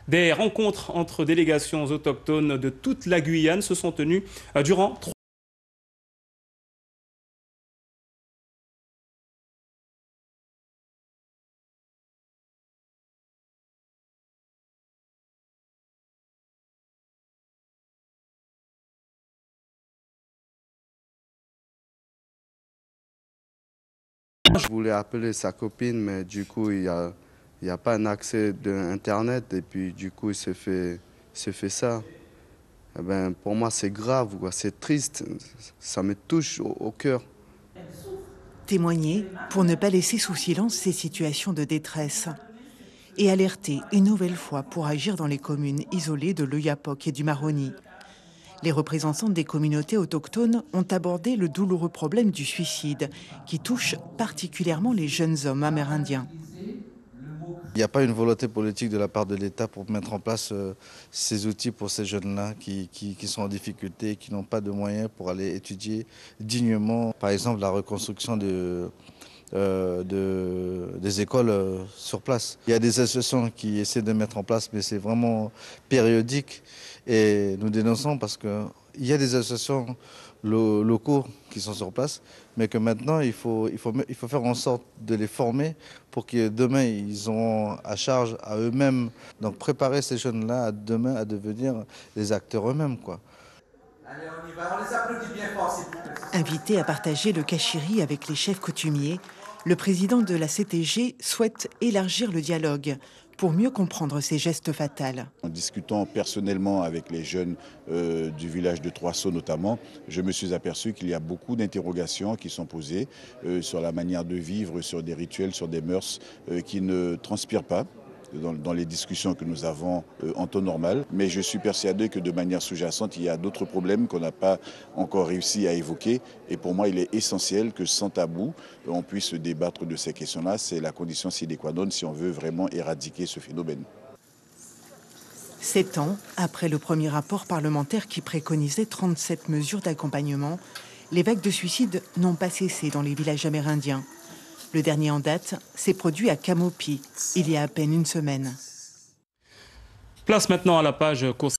Des rencontres entre délégations autochtones de toute la Guyane se sont tenues durant 3 Je voulais appeler sa copine, mais du coup, il y a pas un accès d'Internet et puis du coup, il se fait ça. Eh ben, pour moi, c'est grave, quoi. C'est triste, ça me touche au cœur. Témoigner pour ne pas laisser sous silence ces situations de détresse et alerter une nouvelle fois pour agir dans les communes isolées de l'Oyapock et du Maroni. Les représentants des communautés autochtones ont abordé le douloureux problème du suicide qui touche particulièrement les jeunes hommes amérindiens. Il n'y a pas une volonté politique de la part de l'État pour mettre en place ces outils pour ces jeunes-là qui sont en difficulté, qui n'ont pas de moyens pour aller étudier dignement. Par exemple, la reconstruction des écoles sur place. Il y a des associations qui essaient de mettre en place, mais c'est vraiment périodique. Et nous dénonçons parce qu'il y a des associations locaux qui sont sur place, mais que maintenant il faut faire en sorte de les former pour que demain ils auront à charge à eux-mêmes. Donc préparer ces jeunes-là à demain à devenir des acteurs eux-mêmes, quoi. Allez, on y va, on les applaudit bien fort, s'il vous plaît. Invité à partager le kachiri avec les chefs coutumiers, le président de la CTG souhaite élargir le dialogue pour mieux comprendre ces gestes fatals. En discutant personnellement avec les jeunes du village de Trois-Sauts notamment, je me suis aperçu qu'il y a beaucoup d'interrogations qui sont posées sur la manière de vivre, sur des rituels, sur des mœurs qui ne transpirent pas dans les discussions que nous avons en temps normal. Mais je suis persuadé que de manière sous-jacente, il y a d'autres problèmes qu'on n'a pas encore réussi à évoquer. Et pour moi, il est essentiel que sans tabou, on puisse débattre de ces questions-là. C'est la condition sine qua non si on veut vraiment éradiquer ce phénomène. 7 ans après le premier rapport parlementaire qui préconisait 37 mesures d'accompagnement, les vagues de suicides n'ont pas cessé dans les villages amérindiens. Le dernier en date s'est produit à Camopi, il y a à peine une semaine. Place maintenant à la page course.